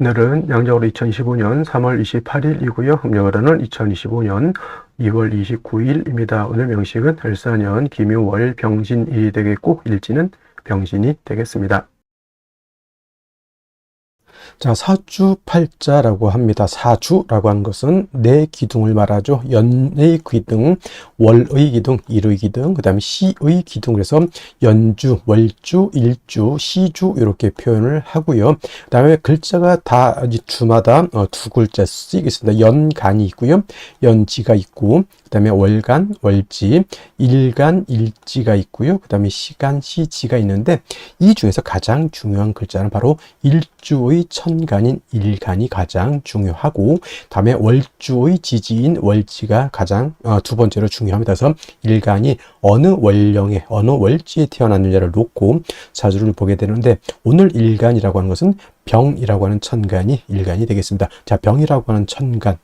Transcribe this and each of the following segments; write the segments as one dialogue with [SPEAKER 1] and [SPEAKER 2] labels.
[SPEAKER 1] 오늘은 양력으로 2025년 3월 28일이고요. 음력으로는 2025년 2월 29일입니다. 오늘 명식은 을사년 김유월 병진일이 되겠고 일지는 병진이 되겠습니다. 자, 사주팔자라고 합니다. 사주라고 하는 것은 네 기둥을 말하죠. 연의 기둥, 월의 기둥, 일의 기둥, 그 다음에 시의 기둥. 그래서 연주, 월주, 일주, 시주 이렇게 표현을 하고요. 그 다음에 글자가 다 주마다 두 글자 쓰이겠습니다. 연간이 있고요. 연지가 있고, 그 다음에 월간, 월지, 일간, 일지가 있고요. 그 다음에 시간, 시지가 있는데 이 중에서 가장 중요한 글자는 바로 일주의 천간인 일간이 가장 중요하고, 다음에 월주의 지지인 월지가 가장 두 번째로 중요합니다. 그래서 일간이 어느 월령에 어느 월지에 태어났느냐를 놓고 사주를 보게 되는데, 오늘 일간이라고 하는 것은 병이라고 하는 천간이 일간이 되겠습니다. 자, 병이라고 하는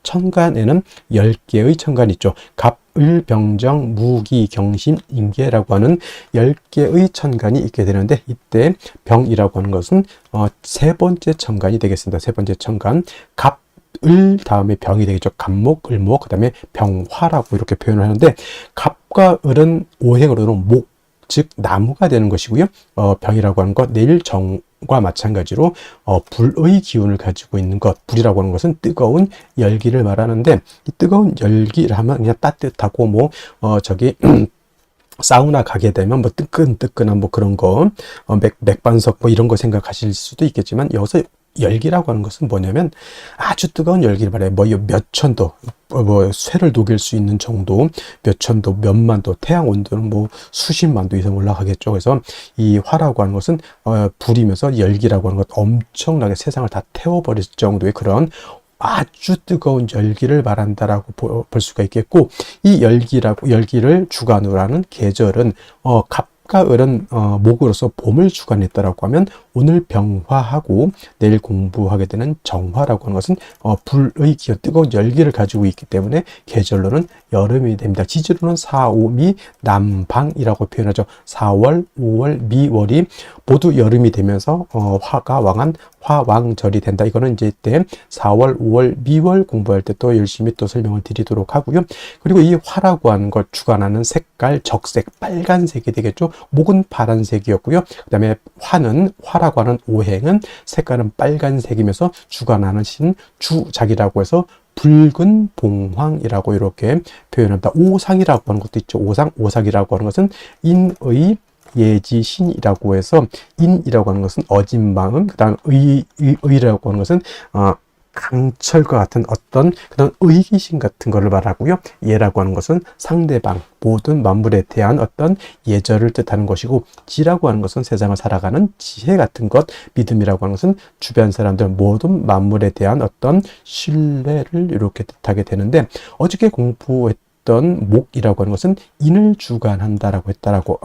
[SPEAKER 1] 천간에는 10개의 천간이 있죠. 갑, 을, 병정, 무기, 경신, 임계라고 하는 10개의 천간이 있게 되는데, 이때 병이라고 하는 것은 세 번째 천간이 되겠습니다. 세 번째 천간, 갑, 을 다음에 병이 되겠죠. 갑목, 을목, 그 다음에 병화라고 이렇게 표현을 하는데, 갑과 을은 오행으로는 목, 즉 나무가 되는 것이고요. 병이라고 하는 것, 내일 정과 마찬가지로 불의 기운을 가지고 있는 것. 불이라고 하는 것은 뜨거운 열기를 말하는데, 이 뜨거운 열기를 하면 그냥 따뜻하고 저기 사우나 가게 되면 뜨끈뜨끈한 그런 거, 맥반석 이런 거 생각하실 수도 있겠지만, 여기서 열기라고 하는 것은 뭐냐면 아주 뜨거운 열기를 말해요. 몇 천도, 쇠를 녹일 수 있는 정도, 몇 천도, 몇만 도, 태양 온도는 수십만 도 이상 올라가겠죠. 그래서 이 화라고 하는 것은 불이면서 열기라고 하는 것, 엄청나게 세상을 다 태워버릴 정도의 그런 아주 뜨거운 열기를 말한다라고 볼 수가 있겠고, 이 열기를 주관으로 하는 계절은 갑과 을은 목으로서 봄을 주관했다라고 하면, 오늘 병화하고 내일 공부하게 되는 정화라고 하는 것은 불의 기운, 뜨거운 열기를 가지고 있기 때문에 계절로는 여름이 됩니다. 지지로는 4, 5, 미, 남방이라고 표현하죠. 4월, 5월, 미월이 모두 여름이 되면서 화가 왕한 화왕절이 된다. 이거는 이제 이때 4월, 5월, 미월 공부할 때 또 열심히 또 설명을 드리도록 하고요. 그리고 이 화라고 하는 것 주관하는 색깔, 적색, 빨간색이 되겠죠. 목은 파란색이었고요. 그 다음에 화라고 하는 오행은 색깔은 빨간색이면서 주관하는 신 주작이라고 해서 붉은 봉황이라고 이렇게 표현합니다. 오상이라고 하는 것도 있죠. 오상이라고 하는 것은 인의 예지신이라고 해서, 인이라고 하는 것은 어진 마음, 그 다음 의라고 하는 것은 강철과 같은 어떤 그런 의기심 같은 것을 말하고요. 예라고 하는 것은 상대방, 모든 만물에 대한 어떤 예절을 뜻하는 것이고, 지라고 하는 것은 세상을 살아가는 지혜 같은 것, 믿음이라고 하는 것은 주변 사람들, 모든 만물에 대한 어떤 신뢰를 이렇게 뜻하게 되는데, 어저께 공부했던 목이라고 하는 것은 인을 주관한다라고 했다라고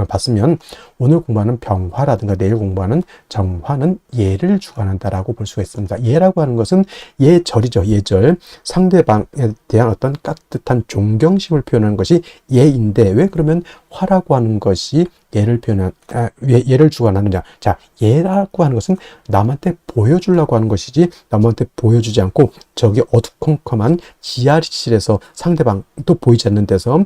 [SPEAKER 1] 봤으면, 오늘 공부하는 병화라든가 내일 공부하는 정화는 예를 주관한다라고 볼 수가 있습니다. 예라고 하는 것은 예절이죠. 예절, 상대방에 대한 어떤 깍듯한 존경심을 표현하는 것이 예인데, 왜 그러면 화라고 하는 것이 예를 주관하느냐? 자, 예라고 하는 것은 남한테 보여주려고 하는 것이지, 남한테 보여주지 않고 저기 어두컴컴한 지하실에서 상대방도 보이지 않는 데서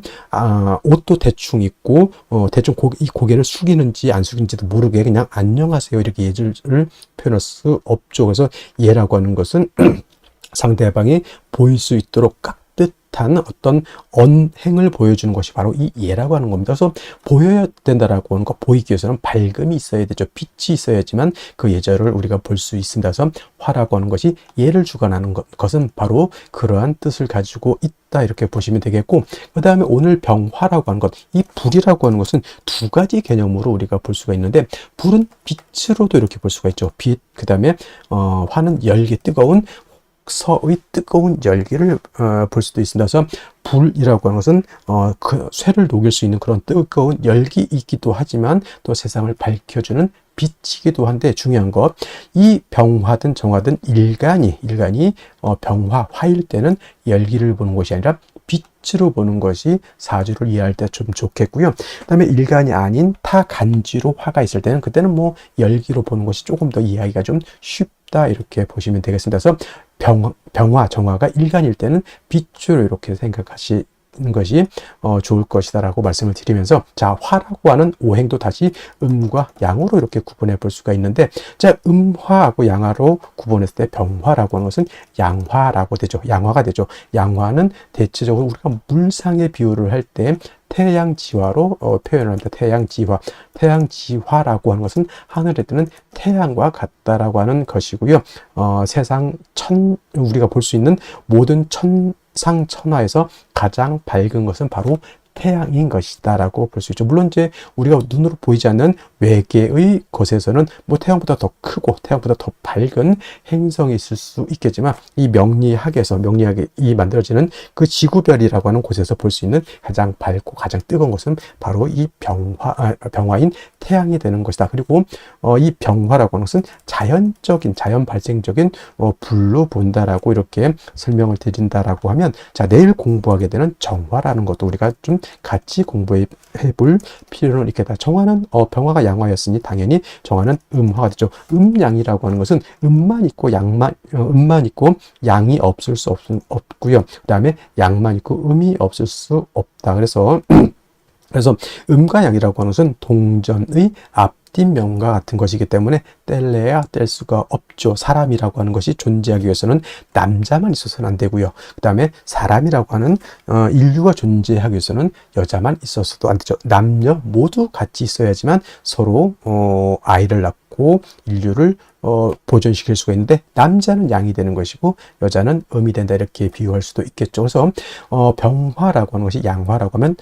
[SPEAKER 1] 옷도 대충 입고 대충 이 고개를 숙이는지 안 숙이는지도 모르게 그냥 안녕하세요 이렇게 예절을 표현할 수 없죠. 그래서 예라고 하는 것은 상대방이 보일 수 있도록 깍듯한 어떤 언행을 보여주는 것이 바로 이 예라고 하는 겁니다. 그래서 보여야 된다라고 하는 것, 보이기 위해서는 밝음이 있어야 되죠. 빛이 있어야지만 그 예절을 우리가 볼 수 있습니다. 그래서 화라고 하는 것이 예를 주관하는 것은 바로 그러한 뜻을 가지고 있다, 이렇게 보시면 되겠고, 그 다음에 오늘 병화라고 하는 것, 이 불이라고 하는 것은 두 가지 개념으로 우리가 볼 수가 있는데, 불은 빛으로도 이렇게 볼 수가 있죠. 빛, 그 다음에 화는 열기, 뜨거운 서의 뜨거운 열기를 볼 수도 있습니다. 그래서 불이라고 하는 것은 그 쇠를 녹일 수 있는 그런 뜨거운 열기이기도 하지만, 또 세상을 밝혀주는 빛이기도 한데, 중요한 것, 이 병화든 정화든 일간이 병화, 화일 때는 열기를 보는 것이 아니라 빛으로 보는 것이 사주를 이해할 때 좀 좋겠고요. 그 다음에 일간이 아닌 타간지로 화가 있을 때는, 그때는 열기로 보는 것이 조금 더 이해하기가 좀 쉽다 없다 이렇게 보시면 되겠습니다. 그래서 병화, 정화가 일간일 때는 빛으로 이렇게 생각하시는 것이 좋을 것이다라고 말씀을 드리면서, 자, 화라고 하는 오행도 다시 음과 양으로 이렇게 구분해 볼 수가 있는데, 자, 음화하고 양화로 구분했을 때 병화라고 하는 것은 양화라고 되죠. 양화가 되죠. 양화는 대체적으로 우리가 물상의 비유를 할 때 태양지화로 표현합니다. 태양지화. 태양지화라고 하는 것은 하늘에 뜨는 태양과 같다라고 하는 것이고요. 세상 우리가 볼 수 있는 모든 천상천하에서 가장 밝은 것은 바로 태양인 것이다 라고 볼 수 있죠. 물론 이제 우리가 눈으로 보이지 않는 외계의 것에서는 뭐 태양보다 더 크고 태양보다 더 밝은 행성이 있을 수 있겠지만, 이 명리학이 만들어지는 그 지구별이라고 하는 곳에서 볼 수 있는 가장 밝고 가장 뜨거운 것은 바로 이 병화인 태양이 되는 것이다. 그리고 이 병화라고 하는 것은 자연 발생적인 불로 본다라고 이렇게 설명을 드린다라고 하면, 자, 내일 공부하게 되는 정화라는 것도 우리가 좀 같이 공부해 볼 필요는 있겠다. 정화는 병화가 양화였으니 당연히 정화는 음화가 되죠. 음양이라고 하는 것은 음만 있고 양이 없을 수 없고요. 그다음에 양만 있고 음이 없을 수 없다. 그래서 음과 양이라고 하는 것은 동전의 앞뒷면과 같은 것이기 때문에 뗄래야 뗄 수가 없죠. 사람이라고 하는 것이 존재하기 위해서는 남자만 있어서는 안 되고요. 그 다음에 사람이라고 하는 인류가 존재하기 위해서는 여자만 있어서도 안 되죠. 남녀 모두 같이 있어야지만 서로 아이를 낳고 인류를 보존시킬 수가 있는데, 남자는 양이 되는 것이고 여자는 음이 된다 이렇게 비유할 수도 있겠죠. 그래서 병화라고 하는 것이 양화라고 하면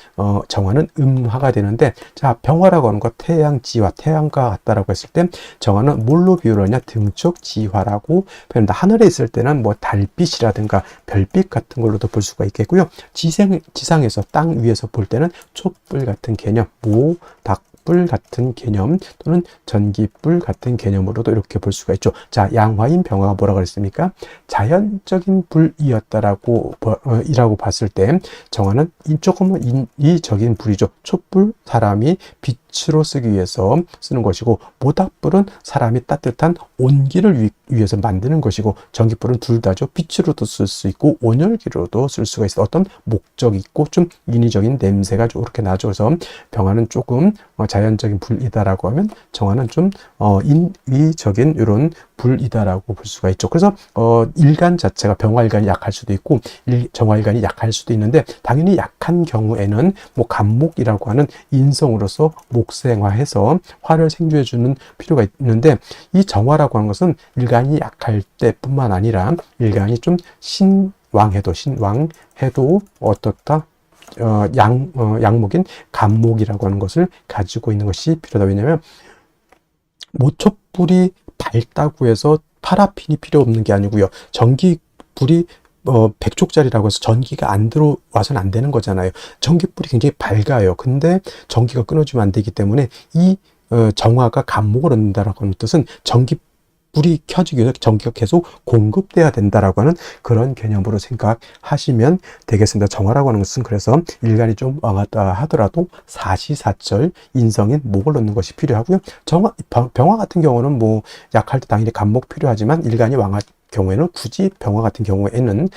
[SPEAKER 1] 정화는 음화가 되는데, 자, 병화라고 하는 것 태양지화, 태양과 같다라고 했을 때 정화는 뭘로 비유를 하냐? 등축지화라고 표현한다. 하늘에 있을 때는 뭐 달빛이라든가 별빛 같은 걸로도 볼 수가 있겠고요. 지상에서 땅 위에서 볼 때는 촛불 같은 개념, 닭불 같은 개념 또는 전기불 같은 개념으로도 이렇게 볼 수가 있죠. 자, 양화인 병화가 뭐라고 그랬습니까? 자연적인 불이었다라고 이라고 봤을 때 정화는 조금은 인위적인 불이죠. 촛불, 사람이 빛으로 쓰기 위해서 쓰는 것이고, 모닥불은 사람이 따뜻한 온기를 위해서 만드는 것이고, 전기불은 둘 다죠. 빛으로도 쓸 수 있고 온열기로도 쓸 수가 있어. 어떤 목적이 있고 좀 인위적인 냄새가 이렇게 나죠. 그래서 병화는 조금 자연적인 불이다라고 하면 정화는 좀 인위적인 이런 불이다라고 볼 수가 있죠. 그래서 일간 자체가 병화일간이 약할 수도 있고 정화일간이 약할 수도 있는데, 당연히 약한 경우에는 뭐 간목이라고 하는 인성으로서 목생화해서 화를 생주해주는 필요가 있는데, 이 정화라고 하는 것은 일간이 약할 때뿐만 아니라 일간이 좀 신왕해도 어떻다? 양목인 간목이라고 하는 것을 가지고 있는 것이 필요하다. 왜냐하면 모촛불이 밝다고 해서 파라핀이 필요 없는 게 아니고요. 전기불이 100족짜리라고 해서 전기가 안 들어와서는 안 되는 거잖아요. 전기불이 굉장히 밝아요. 근데 전기가 끊어지면 안 되기 때문에 이 정화가 간목을 얻는다라고 하는 뜻은 불이 켜지기 위해서 전기가 계속 공급돼야 된다라고 하는 그런 개념으로 생각하시면 되겠습니다. 정화라고 하는 것은 그래서 일간이 좀 왕하다 하더라도 사시사철 인성인 목을 얻는 것이 필요하고요. 병화 같은 경우는 뭐 약할 때 당연히 간목 필요하지만 일간이 왕할 경우에는 굳이 병화 같은 경우에는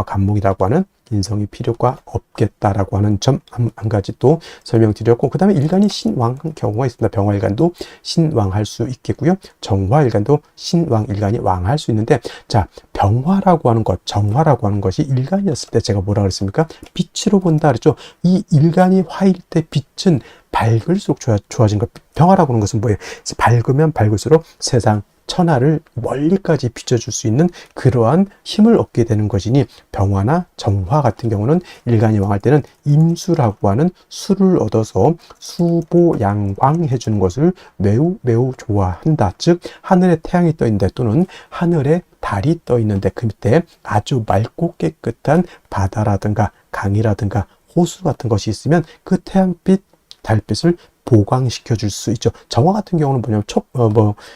[SPEAKER 1] 간목이라고 하는 인성이 필요가 없겠다라고 하는 점 한 가지 또 설명드렸고, 그 다음에 일간이 신왕한 경우가 있습니다. 병화일간도 신왕할 수 있겠고요. 정화일간도 신왕일간이 왕할 수 있는데, 자, 병화라고 하는 것, 정화라고 하는 것이 일간이었을 때 제가 뭐라 그랬습니까? 빛으로 본다 그랬죠. 이 일간이 화일 때 빛은 밝을수록 좋아진 것. 병화라고 하는 것은 뭐예요? 밝으면 밝을수록 세상 천하를 멀리까지 비춰줄 수 있는 그러한 힘을 얻게 되는 것이니, 병화나 정화 같은 경우는 일간이 왕할 때는 임수라고 하는 수를 얻어서 수보양광해 주는 것을 매우 매우 좋아한다. 즉 하늘에 태양이 떠 있는데 또는 하늘에 달이 떠 있는데 그 밑에 아주 맑고 깨끗한 바다라든가 강이라든가 호수 같은 것이 있으면 그 태양빛, 달빛을 보강시켜 줄 수 있죠. 정화 같은 경우는 뭐냐면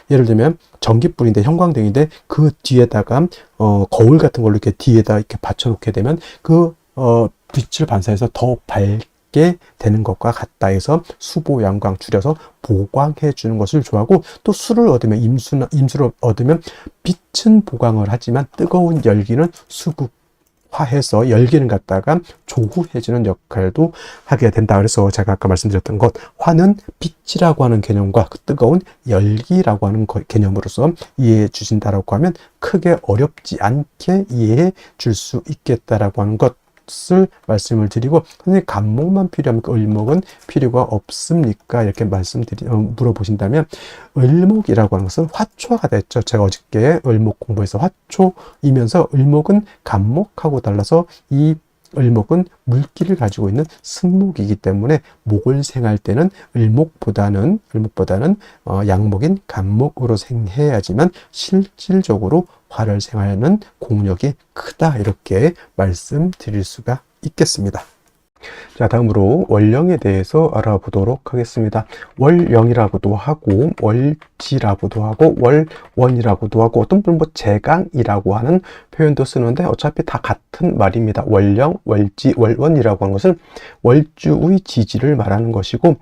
[SPEAKER 1] 예를 들면 전기불인데 형광등인데 그 뒤에다가 거울 같은 걸로 이렇게 뒤에다 이렇게 받쳐 놓게 되면 그 빛을 반사해서 더 밝게 있게 되는 것과 같다 해서 수보, 양광 줄여서 보광해 주는 것을 좋아하고, 또 수를 얻으면 임수를 얻으면 빛은 보광을 하지만 뜨거운 열기는 수극화해서 열기를 갖다가 조후해주는 역할도 하게 된다. 그래서 제가 아까 말씀드렸던 것, 화는 빛이라고 하는 개념과 그 뜨거운 열기라고 하는 개념으로서 이해해 주신다라고 하면 크게 어렵지 않게 이해해 줄 수 있겠다라고 하는 것을 말씀을 드리고, 선생님 간목만 필요합니까? 을목은 필요가 없습니까? 이렇게 물어보신다면, 을목이라고 하는 것은 화초가 됐죠. 제가 어저께 을목 공부해서 화초이면서 을목은 간목하고 달라서 이 을목은 물기를 가지고 있는 승목이기 때문에 목을 생할 때는 을목보다는 양목인 간목으로 생해야지만 실질적으로 화를 생하는 공력이 크다, 이렇게 말씀드릴 수가 있겠습니다. 자, 다음으로 월령에 대해서 알아보도록 하겠습니다. 월령이라고도 하고 월지라고도 하고 월원이라고도 하고, 어떤 분은 제강이라고 하는 표현도 쓰는데 어차피 다 같은 말입니다. 월령, 월지, 월원이라고 하는 것은 월주의 지지를 말하는 것이고,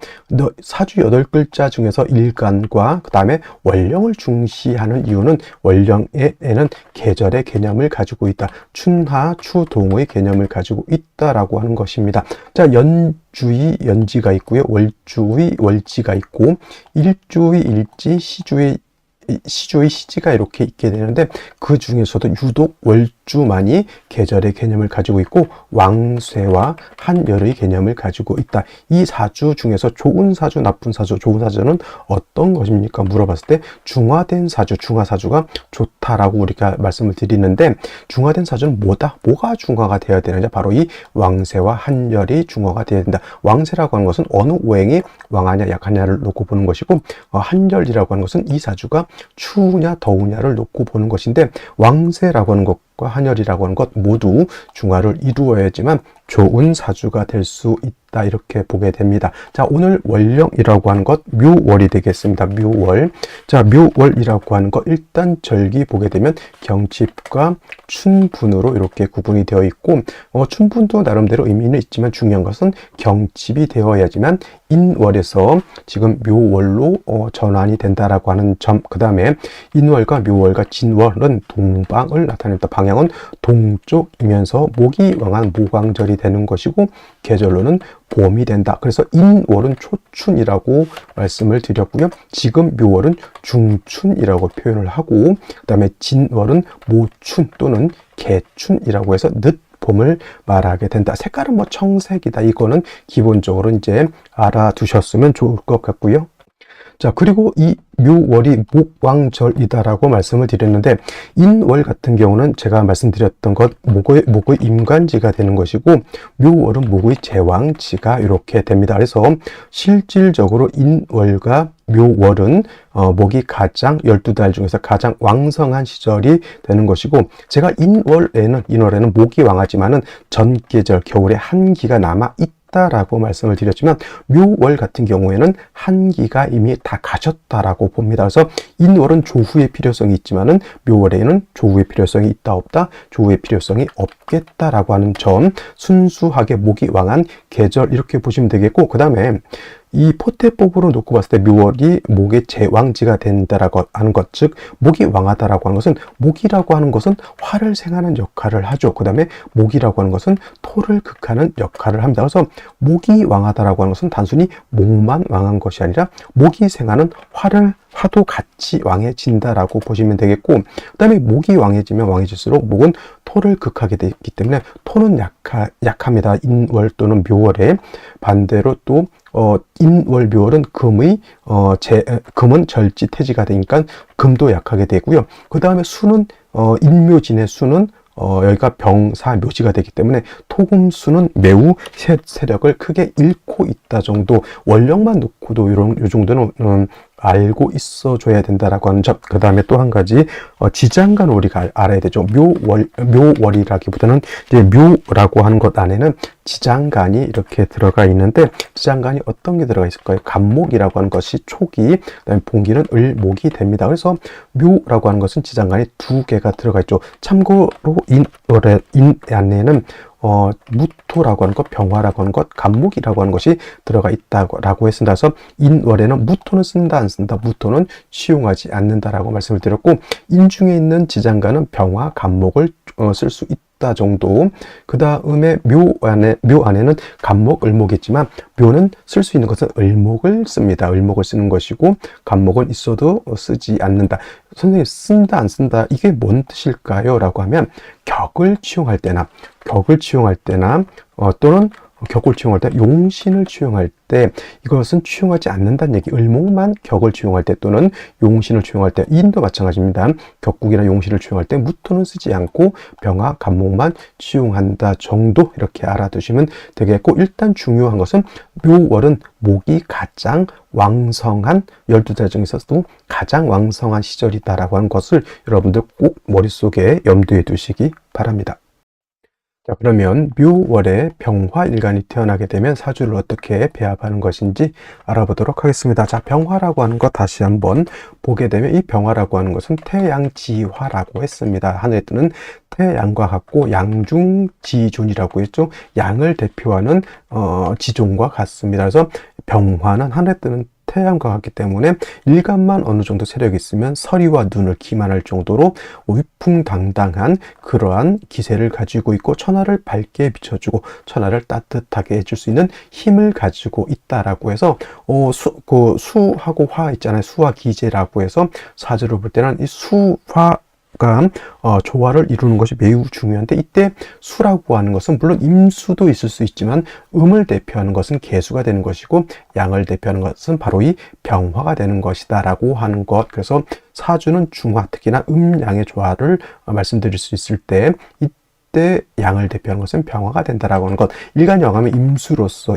[SPEAKER 1] 사주 8글자 중에서 일간과 그 다음에 월령을 중시하는 이유는 월령에는 계절의 개념을 가지고 있다. 춘하, 추동의 개념을 가지고 있다라고 하는 것입니다. 자, 연주의 연지가 있고요. 월주의 월지가 있고, 일주의 일지, 시주의 시지가 이렇게 있게 되는데, 그 중에서도 유독 월주만이 계절의 개념을 가지고 있고 왕쇠와 한열의 개념을 가지고 있다. 이 사주 중에서 좋은 사주, 나쁜 사주, 좋은 사주는 어떤 것입니까? 물어봤을 때 중화된 사주, 중화사주가 좋다라고 우리가 말씀을 드리는데, 중화된 사주는 뭐가 중화가 되어야 되느냐? 바로 이 왕쇠와 한열이 중화가 되어야 된다. 왕쇠라고 하는 것은 어느 오행이 왕하냐 약하냐를 놓고 보는 것이고, 한열이라고 하는 것은 이 사주가 추우냐 더우냐를 놓고 보는 것인데, 왕쇠라고 하는 것과 한열이라고 하는 것 모두 중화를 이루어야지만 좋은 사주가 될 수 있다, 이렇게 보게 됩니다. 자, 오늘 월령이라고 하는 것 묘월이 되겠습니다. 묘월. 자, 묘월이라고 하는 것 일단 절기 보게 되면 경칩과 춘분으로 이렇게 구분이 되어 있고, 춘분도 나름대로 의미는 있지만 중요한 것은 경칩이 되어야지만 인월에서 지금 묘월로 전환이 된다라고 하는 점. 그 다음에 인월과 묘월과 진월은 동방을 나타냅니다. 방향은 동쪽이면서 목이 왕한 모광절이 되는 것이고, 계절로는 봄이 된다. 그래서 인월은 초춘이라고 말씀을 드렸고요. 지금 묘월은 중춘이라고 표현을 하고, 그 다음에 진월은 모춘 또는 개춘이라고 해서 늦봄을 말하게 된다. 색깔은 청색이다. 이거는 기본적으로 이제 알아두셨으면 좋을 것 같고요. 자, 그리고 이 묘월이 목왕절이다라고 말씀을 드렸는데, 인월 같은 경우는 제가 말씀드렸던 것 목의 임관지가 되는 것이고, 묘월은 목의 제왕지가 이렇게 됩니다. 그래서 실질적으로 인월과 묘월은 목이 가장 12달 중에서 가장 왕성한 시절이 되는 것이고, 제가 인월에는 목이 왕하지만은 전계절 겨울에 한기가 남아 있다라고 말씀을 드렸지만, 묘월 같은 경우에는 한기가 이미 다 가셨다라고 봅니다. 그래서 인월은 조후의 필요성이 있지만은 묘월에는 조후의 필요성이 있다 없다, 조후의 필요성이 없겠다라고 하는 점, 순수하게 목이 왕한 계절 이렇게 보시면 되겠고, 그 다음에 이 포태법으로 놓고 봤을 때 묘월이 목의 제왕지가 된다라고 하는 것, 즉 목이 왕하다라고 하는 것은, 목이라고 하는 것은 화를 생하는 역할을 하죠. 그 다음에 목이라고 하는 것은 토를 극하는 역할을 합니다. 그래서 목이 왕하다라고 하는 것은 단순히 목만 왕한 것이 아니라 목이 생하는 화도 같이 왕해진다라고 보시면 되겠고, 그 다음에 목이 왕해지면 왕해질수록 목은 토를 극하게 되기 때문에 토는 약합니다. 인월 또는 묘월에. 반대로 또 인월 묘월은 금은 절지태지가 되니까 금도 약하게 되고요. 그 다음에 수는 인묘진의 수는 여기가 병사 묘지가 되기 때문에 토금수는 매우 세력을 크게 잃고 있다 정도, 월령만 놓고도 요 정도는 알고 있어줘야 된다라고 하는 점. 그 다음에 또 한 가지, 지장간을 우리가 알아야 되죠. 묘월이라기보다는 이제 묘라고 하는 것 안에는 지장간이 이렇게 들어가 있는데, 지장간이 어떤 게 들어가 있을까요? 간목이라고 하는 것이 초기, 그다음에 봉기는 을목이 됩니다. 그래서 묘라고 하는 것은 지장간이 2개가 들어가 있죠. 참고로 인 안에는 무토라고 하는 것, 병화라고 하는 것, 간목이라고 하는 것이 들어가 있다고 했습니다. 그래서 인월에는 무토는 쓴다 안 쓴다, 무토는 치용하지 않는다라고 말씀을 드렸고, 인중에 있는 지장간은 병화, 간목을 쓸 수 있다 정도. 그 다음에 묘 안에는 간목, 을목이 있지만 묘는 쓸 수 있는 것은 을목을 씁니다. 을목을 쓰는 것이고, 간목은 있어도 쓰지 않는다. 선생님, 쓴다 안 쓴다, 이게 뭔 뜻일까요? 라고 하면 격을 치용할 때나 또는 격을 치용할 때, 용신을 치용할 때 이것은 치용하지 않는다는 얘기. 을목만 격을 치용할 때 또는 용신을 치용할 때, 인도 마찬가지입니다. 격국이나 용신을 치용할 때 무토는 쓰지 않고 병화, 간목만 치용한다 정도, 이렇게 알아두시면 되겠고, 일단 중요한 것은 묘월은 목이 가장 왕성한, 12달 중에서도 가장 왕성한 시절이다라고 하는 것을 여러분들 꼭 머릿속에 염두에 두시기 바랍니다. 자, 그러면 묘월에 병화일간이 태어나게 되면 사주를 어떻게 배합하는 것인지 알아보도록 하겠습니다. 자, 병화라고 하는 것 다시 한번 보게 되면, 이 병화라고 하는 것은 태양지화라고 했습니다. 하늘에 뜨는 태양과 같고 양중지존이라고 했죠. 양을 대표하는 지존과 같습니다. 그래서 병화는 하늘에 뜨는 태양과 같기 때문에 일간만 어느 정도 세력이 있으면 서리와 눈을 기만할 정도로 위풍당당한 그러한 기세를 가지고 있고, 천하를 밝게 비춰주고 천하를 따뜻하게 해줄 수 있는 힘을 가지고 있다라고 해서 수하고 화 있잖아요. 수화 기제라고 해서 사주를 볼 때는 이 수화 조화를 이루는 것이 매우 중요한데, 이때 수라고 하는 것은 물론 임수도 있을 수 있지만 음을 대표하는 것은 개수가 되는 것이고, 양을 대표하는 것은 바로 이 병화가 되는 것이다 라고 하는 것. 그래서 사주는 중화, 특히나 음양의 조화를 말씀드릴 수 있을 때, 이때 양을 대표하는 것은 병화가 된다라고 하는 것. 일간여하면 임수로서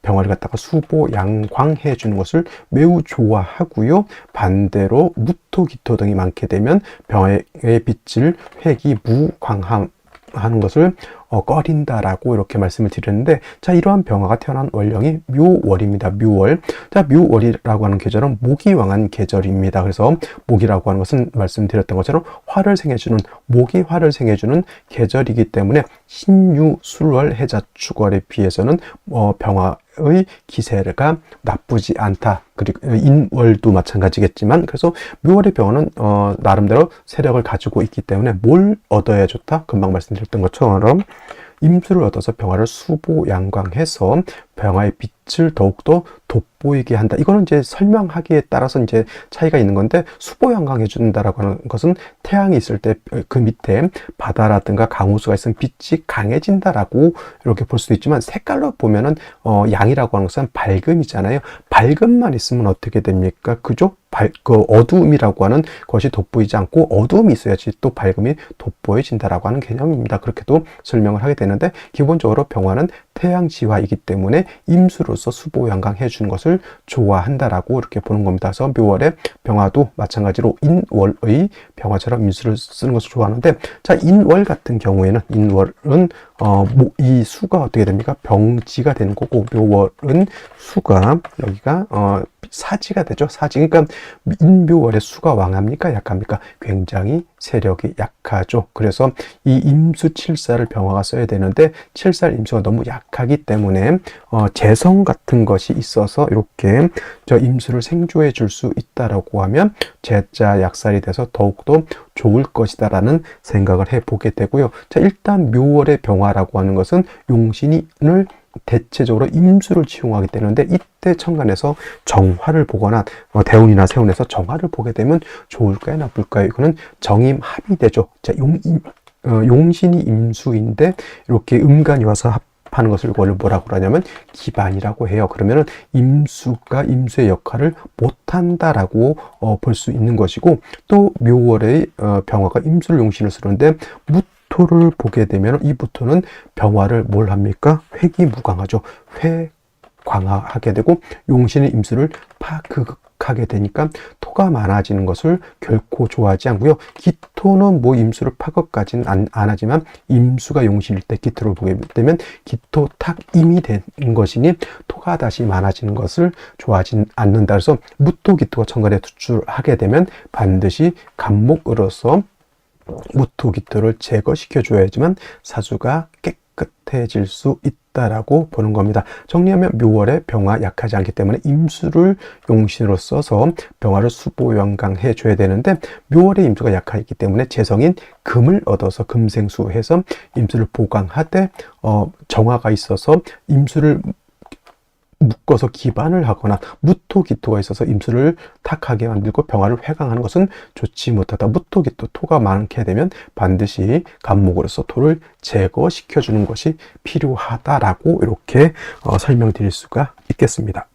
[SPEAKER 1] 병화를 갖다가 수보, 양광해 주는 것을 매우 좋아하고요. 반대로 무토, 기토 등이 많게 되면 병화의 빛을 회기, 무광함 하는 것을 꺼린다라고 이렇게 말씀을 드렸는데, 자, 이러한 병화가 태어난 월령이 묘월입니다. 묘월. 자, 묘월이라고 하는 계절은 목이 왕한 계절입니다. 그래서 목이라고 하는 것은 말씀드렸던 것처럼 목이 화를 생해주는 계절이기 때문에 신유, 술월, 해자, 축월에 비해서는 병화의 기세가 나쁘지 않다. 그리고 인월도 마찬가지겠지만, 그래서 묘월의 병화는 나름대로 세력을 가지고 있기 때문에 뭘 얻어야 좋다? 금방 말씀드렸던 것처럼 임수를 얻어서 병화를 수보, 양광해서 병화의 빛을 더욱더 돋보이게 한다. 이거는 이제 설명하기에 따라서 이제 차이가 있는 건데, 수보, 양광해 준다라고 하는 것은 태양이 있을 때 그 밑에 바다라든가 강호수가 있으면 빛이 강해진다라고 이렇게 볼 수도 있지만, 색깔로 보면은 양이라고 하는 것은 밝음이잖아요. 밝음만 있으면 어떻게 됩니까? 그죠? 어두움이라고 하는 것이 돋보이지 않고, 어두움이 있어야지 또 밝음이 돋보여진다라고 하는 개념입니다. 그렇게도 설명을 하게 되는데, 기본적으로 병화는 태양지화이기 때문에 임수로서 수보, 양광해 주는 것을 좋아한다라고 이렇게 보는 겁니다. 그래서 묘월의 병화도 마찬가지로 인월의 병화처럼 임수를 쓰는 것을 좋아하는데, 자, 인월 같은 경우에는, 인월은 이 수가 어떻게 됩니까? 병지가 되는 거고, 묘월은 수가 여기가 사지가 되죠. 사지. 그러니까 인묘월의 수가 왕합니까? 약합니까? 굉장히 세력이 약하죠. 그래서 이 임수 칠사를 병화가 써야 되는데, 칠살 임수가 너무 약하기 때문에 재성 같은 것이 있어서 이렇게 저 임수를 생조해 줄 수 있다라고 하면 재자 약살이 돼서 더욱더 좋을 것이다라는 생각을 해보게 되고요. 자, 일단 묘월의 병화라고 하는 것은 용신을 대체적으로 임수를 치용하게 되는데, 이때 천간에서 정화를 보거나 대운이나 세운에서 정화를 보게 되면 좋을까요, 나쁠까요? 이거는 정임합이 되죠. 자, 용신이 임수인데 이렇게 음간이 와서 합하는 것을 뭐라고 그러냐면 기반이라고 해요. 그러면은 임수가 임수의 역할을 못한다라고 볼 수 있는 것이고, 또 묘월의 병화가 임수를 용신을 쓰는데 무토를 보게 되면, 이 무토는 병화를 뭘 합니까? 회기무광하죠. 회광하게 되고, 용신의 임수를 파극하게 되니까 토가 많아지는 것을 결코 좋아하지 않고요. 기토는 뭐 임수를 파극까지는 안 하지만, 임수가 용신일 때 기토를 보게 되면 기토 탁임이 되는 것이니 토가 다시 많아지는 것을 좋아하지 않는다. 그래서 무토, 기토가 천간에 투출하게 되면 반드시 간목으로서 무토, 기토를 제거시켜 줘야지만 사주가 깨끗해질 수 있다라고 보는 겁니다. 정리하면 묘월에 병화 약하지 않기 때문에 임수를 용신으로 써서 병화를 수보양강해 줘야 되는데 묘월에 임수가 약하기 때문에 재성인 금을 얻어서 금생수해서 임수를 보강하되 정화가 있어서 임수를 묶어서 기반을 하거나 무토기토가 있어서 임수를 탁하게 만들고 병화를 회강하는 것은 좋지 못하다. 무토기토, 토가 많게 되면 반드시 간목으로서 토를 제거시켜 주는 것이 필요하다라고 이렇게 설명드릴 수가 있겠습니다.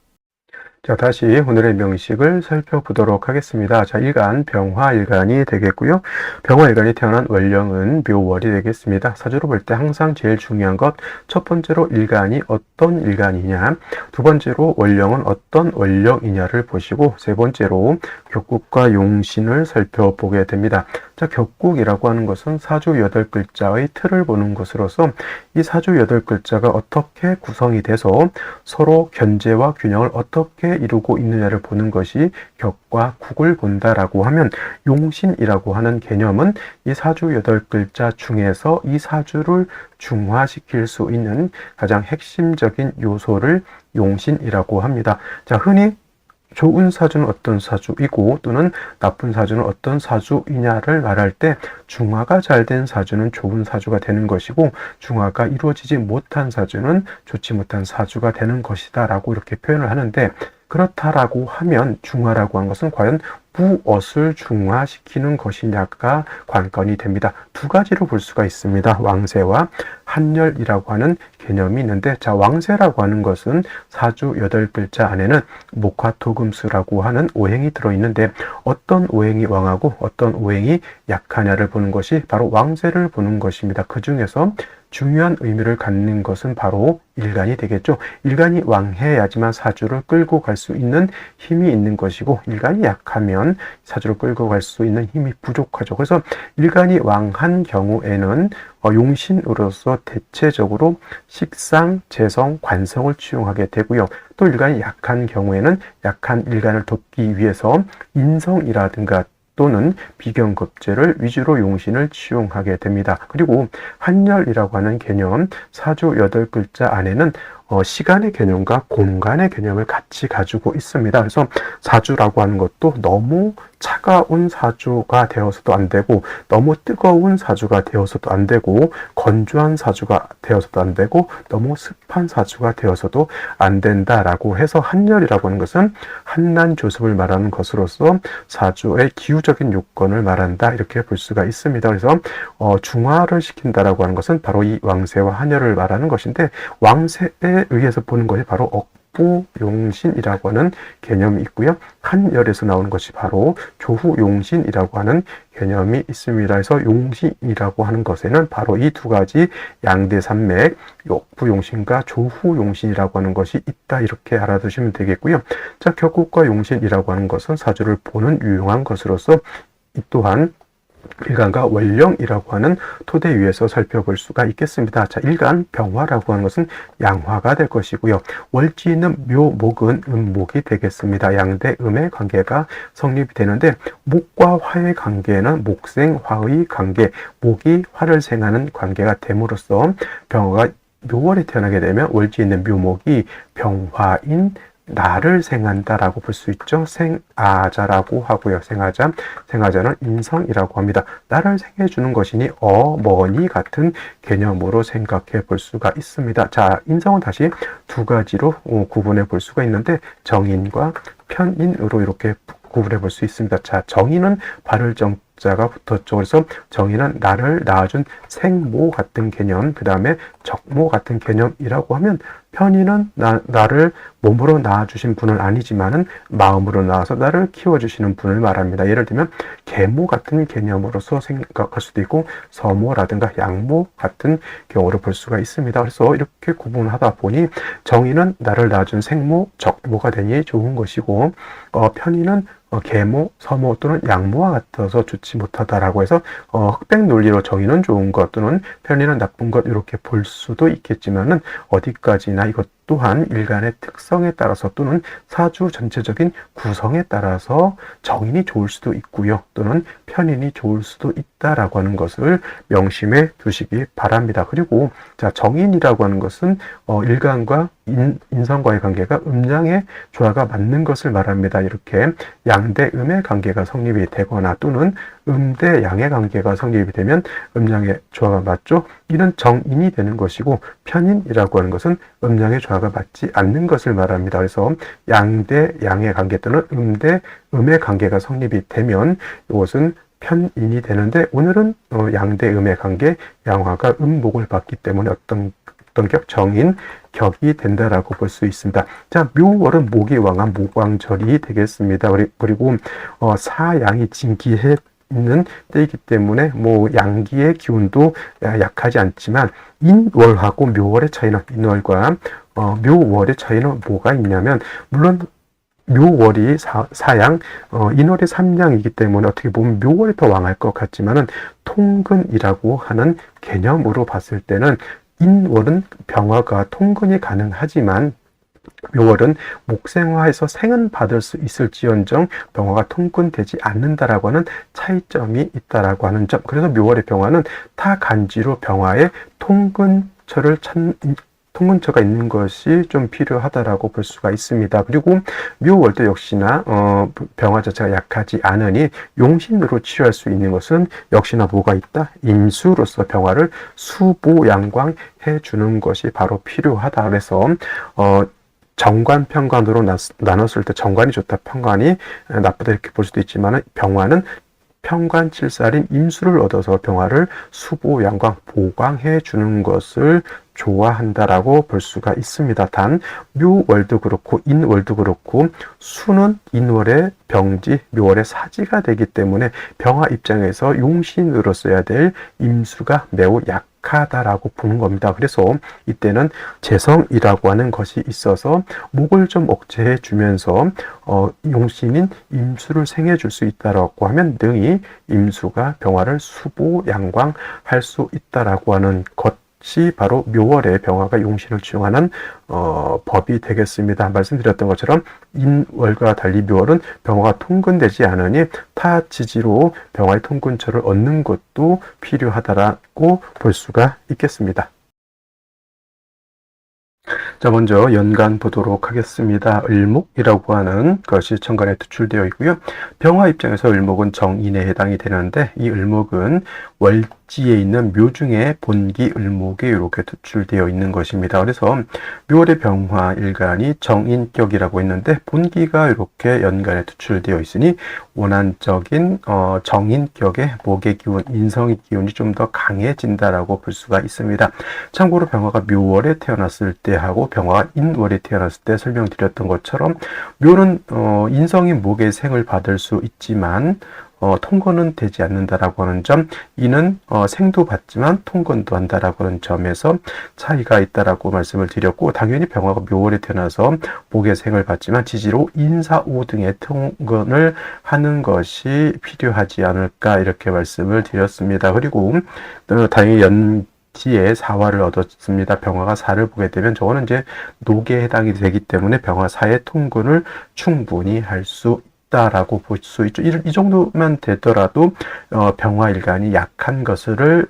[SPEAKER 1] 자, 다시 오늘의 명식을 살펴보도록 하겠습니다. 자, 일간, 병화일간이 되겠고요. 병화일간이 태어난 월령은 묘월이 되겠습니다. 사주로 볼 때 항상 제일 중요한 것, 첫 번째로 일간이 어떤 일간이냐, 두 번째로 월령은 어떤 월령이냐를 보시고, 세 번째로 격국과 용신을 살펴보게 됩니다. 자, 격국이라고 하는 것은 사주 8글자의 틀을 보는 것으로서 이 사주 8글자가 어떻게 구성이 돼서 서로 견제와 균형을 어떻게 이루고 있느냐를 보는 것이 격과 국을 본다라고 하면, 용신이라고 하는 개념은 이 사주 8글자 중에서 이 사주를 중화시킬 수 있는 가장 핵심적인 요소를 용신이라고 합니다. 자, 흔히 좋은 사주는 어떤 사주이고 또는 나쁜 사주는 어떤 사주이냐를 말할 때 중화가 잘 된 사주는 좋은 사주가 되는 것이고 중화가 이루어지지 못한 사주는 좋지 못한 사주가 되는 것이다 라고 이렇게 표현을 하는데, 그렇다라고 하면 중화라고 하는 것은 과연 무엇을 중화시키는 것이냐가 관건이 됩니다. 두 가지로 볼 수가 있습니다. 왕세와 한열이라고 하는 개념이 있는데, 자, 왕세라고 하는 것은 사주 8글자 안에는 목화토금수라고 하는 오행이 들어있는데 어떤 오행이 왕하고 어떤 오행이 약하냐를 보는 것이 바로 왕세를 보는 것입니다. 그 중에서 중요한 의미를 갖는 것은 바로 일간이 되겠죠. 일간이 왕해야지만 사주를 끌고 갈 수 있는 힘이 있는 것이고, 일간이 약하면 사주를 끌고 갈 수 있는 힘이 부족하죠. 그래서 일간이 왕한 경우에는 용신으로서 대체적으로 식상, 재성, 관성을 취용하게 되고요. 또 일간이 약한 경우에는 약한 일간을 돕기 위해서 인성이라든가 또는 비견급제를 위주로 용신을 취용하게 됩니다. 그리고 한열이라고 하는 개념, 사주 8글자 안에는 시간의 개념과 공간의 개념을 같이 가지고 있습니다. 그래서 사주라고 하는 것도 너무 차가운 사주가 되어서도 안 되고 너무 뜨거운 사주가 되어서도 안 되고 건조한 사주가 되어서도 안 되고 너무 습한 사주가 되어서도 안 된다라고 해서 한열이라고 하는 것은 한난조습을 말하는 것으로서 사주의 기후적인 요건을 말한다 이렇게 볼 수가 있습니다. 그래서 중화를 시킨다라고 하는 것은 바로 이 왕세와 한열을 말하는 것인데, 왕세에 의해서 보는 것이 바로 조후용신이라고 하는 개념이 있고요. 한열에서 나오는 것이 바로 조후용신이라고 하는 개념이 있습니다. 그래서 용신이라고 하는 것에는 바로 이 두 가지 양대산맥, 역부용신과 조후용신이라고 하는 것이 있다 이렇게 알아두시면 되겠고요. 자, 격국과 용신이라고 하는 것은 사주를 보는 유용한 것으로서 이 또한 일간과 월령이라고 하는 토대 위에서 살펴볼 수가 있겠습니다. 자, 일간 병화라고 하는 것은 양화가 될 것이고요. 월지는 묘목은 음목이 되겠습니다. 양대 음의 관계가 성립이 되는데, 목과 화의 관계는 목생화의 관계, 목이 화를 생하는 관계가 됨으로써 병화가 묘월에 태어나게 되면 월지에 있는 묘목이 병화인 나를 생한다라고 볼 수 있죠. 생아자라고 하고요. 생아자는 인성이라고 합니다. 나를 생해주는 것이니 어머니 같은 개념으로 생각해 볼 수가 있습니다. 자, 인성은 다시 두 가지로 구분해 볼 수가 있는데, 정인과 편인으로 이렇게 구분해 볼 수 있습니다. 자, 정인은 발을 정자가 붙었죠. 그래서 정인은 나를 낳아준 생모 같은 개념, 그 다음에 적모 같은 개념이라고 하면, 편인은 나를 몸으로 낳아주신 분은 아니지만은 마음으로 낳아서 나를 키워주시는 분을 말합니다. 예를 들면 계모 같은 개념으로서 생각할 수도 있고, 서모라든가 양모 같은 경우를 볼 수가 있습니다. 그래서 이렇게 구분하다 보니 정인은 나를 낳아준 생모, 적모가 되니 좋은 것이고, 편인은 계모, 서모 또는 양모와 같아서 좋지 못하다라고 해서 흑백 논리로 정의는 좋은 것 또는 편의는 나쁜 것 이렇게 볼 수도 있겠지만은, 어디까지나 이것 또한 일간의 특성에 따라서 또는 사주 전체적인 구성에 따라서 정인이 좋을 수도 있고요. 또는 편인이 좋을 수도 있다라고 하는 것을 명심해 두시기 바랍니다. 그리고 자, 정인이라고 하는 것은 일간과 인성과의 관계가 음양의 조화가 맞는 것을 말합니다. 이렇게 양대 음의 관계가 성립이 되거나 또는 음대 양의 관계가 성립이 되면 음양의 조화가 맞죠. 이는 정인이 되는 것이고, 편인이라고 하는 것은 음양의 조화가 맞지 않는 것을 말합니다. 그래서 양대 양의 관계 또는 음대 음의 관계가 성립이 되면 이것은 편인이 되는데, 오늘은 양대 음의 관계, 양화가 음목을 받기 때문에 어떤 격, 정인, 격이 된다라고 볼 수 있습니다. 자, 묘월은 목이 왕한 목왕절이 되겠습니다. 그리고 사양이 진기해 있는 때이기 때문에 뭐 양기의 기운도 약하지 않지만, 인월하고 묘월의 차이는, 인월과 묘월의 차이는 뭐가 있냐면, 물론 묘월이 사양, 인월이 삼양이기 때문에 어떻게 보면 묘월이 더 왕할 것 같지만은, 통근이라고 하는 개념으로 봤을 때는 인월은 병화가 통근이 가능하지만 묘월은 목생화해서 생은 받을 수 있을지언정 병화가 통근되지 않는다라고 하는 차이점이 있다라고 하는 점. 그래서 묘월의 병화는 타간지로 병화의 통근처가 있는 것이 좀 필요하다라고 볼 수가 있습니다. 그리고 묘월도 역시나 병화 자체가 약하지 않으니 용신으로 치료할 수 있는 것은 역시나 뭐가 있다? 임수로서 병화를 수보양광해 주는 것이 바로 필요하다. 그래서 정관, 편관으로 나눴을 때 정관이 좋다, 편관이 나쁘다 이렇게 볼 수도 있지만, 병화는 편관칠살인 임수를 얻어서 병화를 수보, 양광, 보강해 주는 것을 좋아한다라고 볼 수가 있습니다. 단 묘월도 그렇고 인월도 그렇고 수는 인월의 병지, 묘월의 사지가 되기 때문에 병화 입장에서 용신으로 써야 될 임수가 매우 약하다라고 보는 겁니다. 그래서 이때는 재성이라고 하는 것이 있어서 목을 좀 억제해 주면서 용신인 임수를 생해 줄 수 있다라고 하면 능히 임수가 병화를 수보, 양광할 수 있다라고 하는 것이 바로 묘월의 병화가 용신을 치용하는 법이 되겠습니다. 말씀드렸던 것처럼 인월과 달리 묘월은 병화가 통근되지 않으니 타지지로 병화의 통근처를 얻는 것도 필요하다라고 볼 수가 있겠습니다. 자, 먼저 연간 보도록 하겠습니다. 을목이라고 하는 것이 천간에 투출되어 있고요. 병화 입장에서 을목은 정인에 해당이 되는데, 이 을목은 월지에 있는 묘 중에 본기 을목에 이렇게 투출되어 있는 것입니다. 그래서 묘월의 병화 일간이 정인격이라고 했는데, 본기가 이렇게 연간에 투출되어 있으니 원한적인 정인격의 목의 기운, 인성의 기운이 좀 더 강해진다라고 볼 수가 있습니다. 참고로 병화가 묘월에 태어났을 때 하고 병화가 인월에 태어났을 때 설명드렸던 것처럼, 묘는 인성이 목의 생을 받을 수 있지만 통근은 되지 않는다라고 하는 점, 이는 생도 받지만 통근도 한다라고 하는 점에서 차이가 있다라고 말씀을 드렸고, 당연히 병화가 묘월에 태어나서 목의 생을 받지만 지지로 인사오 등의 통근을 하는 것이 필요하지 않을까 이렇게 말씀을 드렸습니다. 그리고 당연히 지에 사화를 얻었습니다. 병화가 사를 보게 되면 저거는 이제 녹에 해당이 되기 때문에 병화 사의 통근을 충분히 할 수 있다라고 볼 수 있죠. 이 정도만 되더라도 병화 일간이 약한 것을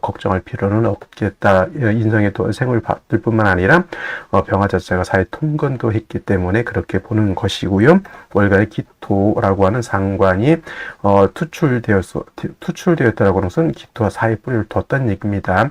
[SPEAKER 1] 걱정할 필요는 없겠다. 인성의 생을 받을 뿐만 아니라 병화 자체가 사의 통근도 했기 때문에 그렇게 보는 것이고요. 월간의 기토라고 하는 상관이 투출되었다라고 하는 것은 기토와 사의 뿌리를 뒀다는 얘기입니다.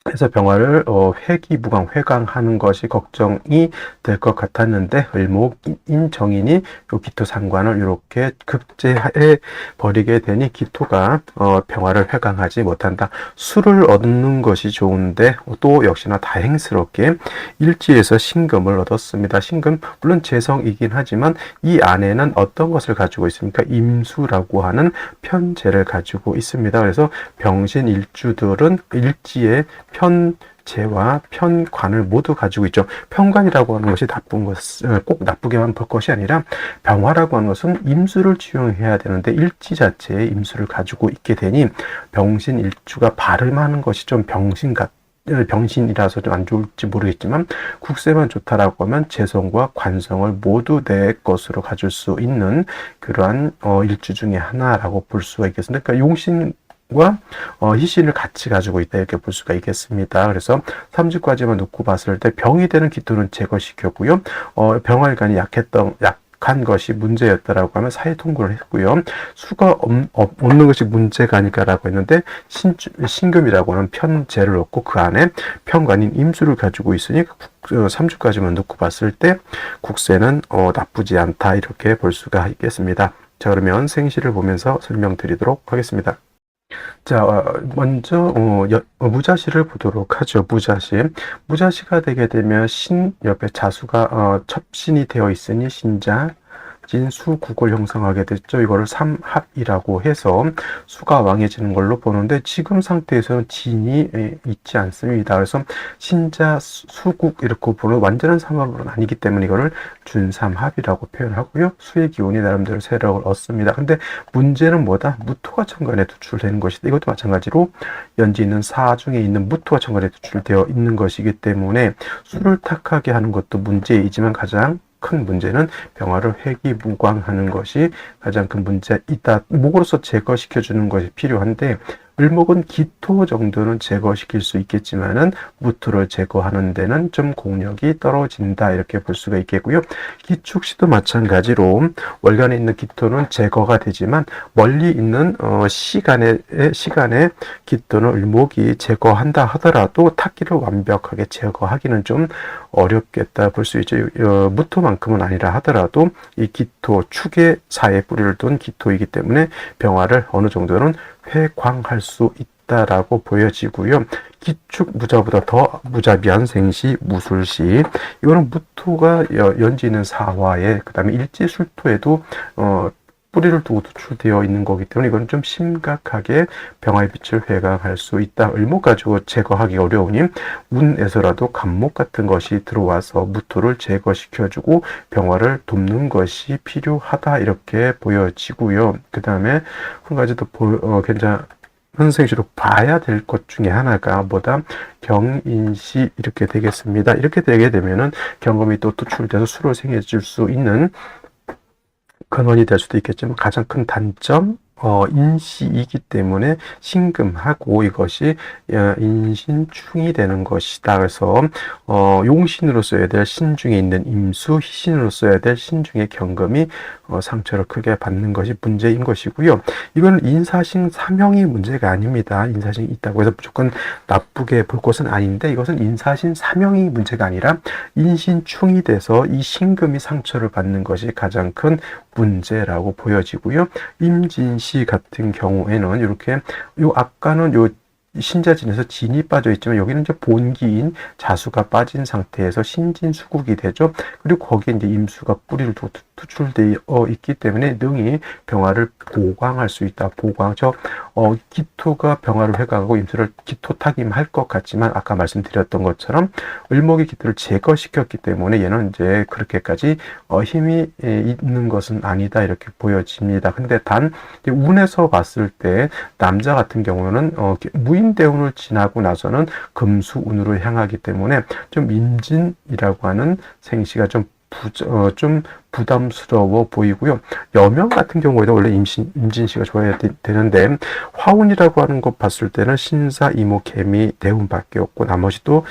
[SPEAKER 1] 그래서 병화를 회기무강, 회강하는 것이 걱정이 될 것 같았는데, 을목인 정인이 요 기토 상관을 이렇게 급제해 버리게 되니 기토가 병화를 회강하지 못한다. 수를 얻는 것이 좋은데 또 역시나 다행스럽게 일지에서 신금을 얻었습니다. 신금 물론 재성이긴 하지만 이 안에는 어떤 것을 가지고 있습니까? 임수라고 하는 편재를 가지고 있습니다. 그래서 병신 일주들은 일지에 편재와 편관을 모두 가지고 있죠. 편관이라고 하는 것이 나쁜 것을 꼭 나쁘게만 볼 것이 아니라, 병화라고 하는 것은 임수를 치용해야 되는데 일지 자체에 임수를 가지고 있게 되니 병신 일주가 발음하는 것이 좀 병신 병신이라서 좀 안 좋을지 모르겠지만 국세만 좋다라고 하면 재성과 관성을 모두 내 것으로 가질 수 있는 그러한 일주 중에 하나라고 볼 수가 있겠습니다. 그러니까 용신과 희신을 같이 가지고 있다 이렇게 볼 수가 있겠습니다. 그래서 삼주까지만 놓고 봤을 때 병이 되는 기토는 제거시켰고요. 병활간이 약한 것이 문제였다라고 하면 사회 통고를 했고요. 수가 없는 것이 문제가 아닐까라고 했는데 신금이라고 하는 편재를 얻고 그 안에 편관인 임수를 가지고 있으니 3주까지만 놓고 봤을 때 국세는 나쁘지 않다 이렇게 볼 수가 있겠습니다. 자, 그러면 생시를 보면서 설명드리도록 하겠습니다. 자, 먼저 무자시를 보도록 하죠. 무자시가 되게 되면 신 옆에 자수가 첩신이 되어 있으니 신자 진수국을 형성하게 됐죠. 이거를 삼합이라고 해서 수가 왕해지는 걸로 보는데 지금 상태에서는 진이 있지 않습니다. 그래서 신자 수국 이렇게 보는 완전한 삼합은 아니기 때문에 이거를 준삼합이라고 표현하고요. 수의 기운이 나름대로 세력을 얻습니다. 근데 문제는 뭐다? 무토가 천간에 투출되는 것이다. 이것도 마찬가지로 연지 있는 사 중에 있는 무토가 천간에 투출되어 있는 것이기 때문에 수를 탁하게 하는 것도 문제이지만 가장 큰 문제는 병화를 회귀무광하는 것이 가장 큰 문제이다. 목으로서 제거시켜주는 것이 필요한데 을목은 기토 정도는 제거시킬 수 있겠지만은 무토를 제거하는 데는 좀 공력이 떨어진다 이렇게 볼 수가 있겠고요. 기축시도 마찬가지로 월간에 있는 기토는 제거가 되지만 멀리 있는 시간에 기토는 을목이 제거한다 하더라도 탁기를 완벽하게 제거하기는 좀 어렵겠다 볼 수 있죠. 무토만큼은 아니라 하더라도 이 기토 축의 사에 뿌리를 둔 기토이기 때문에 병화를 어느 정도는 회광할 수 있다라고 보여지고요. 기축 무자보다 더 무자비한 생시 무술시 이거는 무토가 연지는 사화에 그 다음에 일지술토에도 뿌리를 두고 도출되어 있는 거기 때문에 이건 좀 심각하게 병화의 빛을 회광할 수 있다. 을목 가지고 제거하기 어려우니 운에서라도 간목 같은 것이 들어와서 무토를 제거시켜주고 병화를 돕는 것이 필요하다 이렇게 보여지고요. 그 다음에 한 가지 더 괜찮은 생시로 봐야 될 것 중에 하나가 뭐다? 경인시 이렇게 되겠습니다. 이렇게 되게 되면은 경금이 또 도출돼서 수로 생겨질 수 있는 근원이 될 수도 있겠지만 가장 큰 단점 인시이기 때문에 신금하고 이것이 인신충이 되는 것이다. 그래서 용신으로 써야 될 신중에 있는 임수, 희신으로 써야 될 신중의 경금이 상처를 크게 받는 것이 문제인 것이고요. 이건 인사신 삼형이 문제가 아닙니다. 인사신이 있다고 해서 무조건 나쁘게 볼 것은 아닌데 이것은 인사신 삼형이 문제가 아니라 인신충이 돼서 이 신금이 상처를 받는 것이 가장 큰 문제라고 보여지고요. 임진시 같은 경우에는 이렇게 아까는 신자진에서 진이 빠져 있지만 여기는 이제 본기인 자수가 빠진 상태에서 신진수국이 되죠. 그리고 거기에 이제 임수가 뿌리를 두고 투출되어 있기 때문에 능히 병화를 보강할 수 있다. 기토가 병화를 회강하고 임수를 기토타김할 것 같지만 아까 말씀드렸던 것처럼 을목이 기토를 제거시켰기 때문에 얘는 이제 그렇게까지 힘이 있는 것은 아니다 이렇게 보여집니다. 근데 단 운에서 봤을 때 남자 같은 경우는 무인대운을 지나고 나서는 금수운으로 향하기 때문에 좀 임진이라고 하는 생시가 좀 부담스러워 보이고요. 여명 같은 경우에는 원래 임진시가 좋아야 되는데 화운이라고 하는 것 봤을 때는 신사, 이모, 개미, 대운밖에 없고 나머지도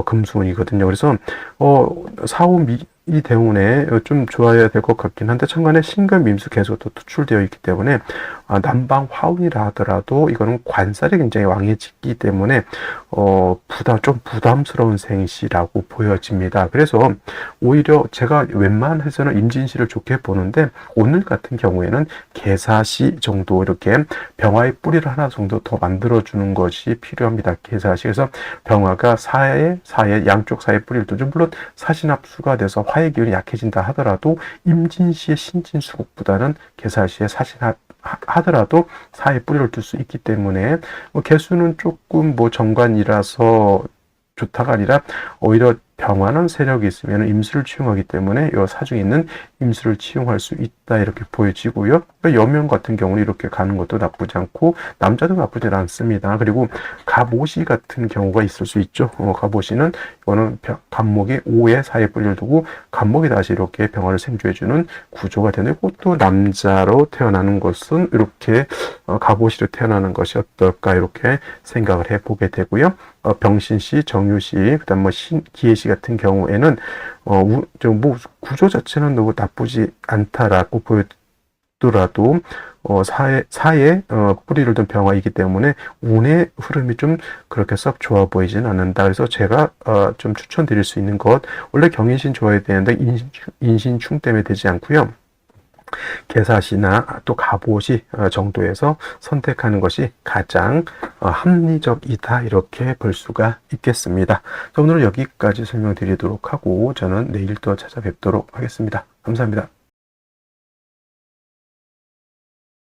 [SPEAKER 1] 금수운이거든요. 그래서 사운 이 대운에 좀 좋아야 될 것 같긴 한데 천간에 신금, 임수 계속 또 투출되어 있기 때문에 남방 화운이라 하더라도 이거는 관살이 굉장히 왕해지기 때문에 좀 부담스러운 생시라고 보여집니다. 그래서 오히려 제가 웬만해서는 임진시를 좋게 보는데 오늘 같은 경우에는 개사시 정도 이렇게 병화의 뿌리를 하나 정도 더 만들어주는 것이 필요합니다. 개사시. 그래서 병화가 사에 양쪽 사이에 뿌리를 두죠. 물론 사신합수가 돼서 화의 기운이 약해진다 하더라도 임진시의 신진수국보다는 개사시의 사신합 하더라도 사에 뿌리를 둘 수 있기 때문에 개수는 조금 정관이라서 좋다가 아니라 오히려 병화는 세력이 있으면 임수를 치용하기 때문에 이 사중에 있는 임수를 치용할 수 있다 이렇게 보여지고요. 여명 같은 경우는 이렇게 가는 것도 나쁘지 않고 남자도 나쁘지 않습니다. 그리고 갑오시 같은 경우가 있을 수 있죠. 갑오시는 이거는 갑목이 5에 4에 뿔을 두고 갑목이 다시 이렇게 병화를 생주해주는 구조가 되고 또 남자로 태어나는 것은 이렇게 갑오시로 태어나는 것이 어떨까 이렇게 생각을 해보게 되고요. 병신시, 정유시, 그다음 기해시 같은 경우에는 구조 자체는 너무 나쁘지 않다라고 보였더라도 사에 뿌리를 둔 병화이기 때문에 운의 흐름이 좀 그렇게 썩 좋아 보이진 않는다. 그래서 제가 좀 추천드릴 수 있는 것, 원래 경인신 좋아야 되는데 인신충 때문에 되지 않고요. 개사시나 또 갑오시 정도에서 선택하는 것이 가장 합리적이다 이렇게 볼 수가 있겠습니다. 오늘은 여기까지 설명드리도록 하고 저는 내일 또 찾아뵙도록 하겠습니다. 감사합니다.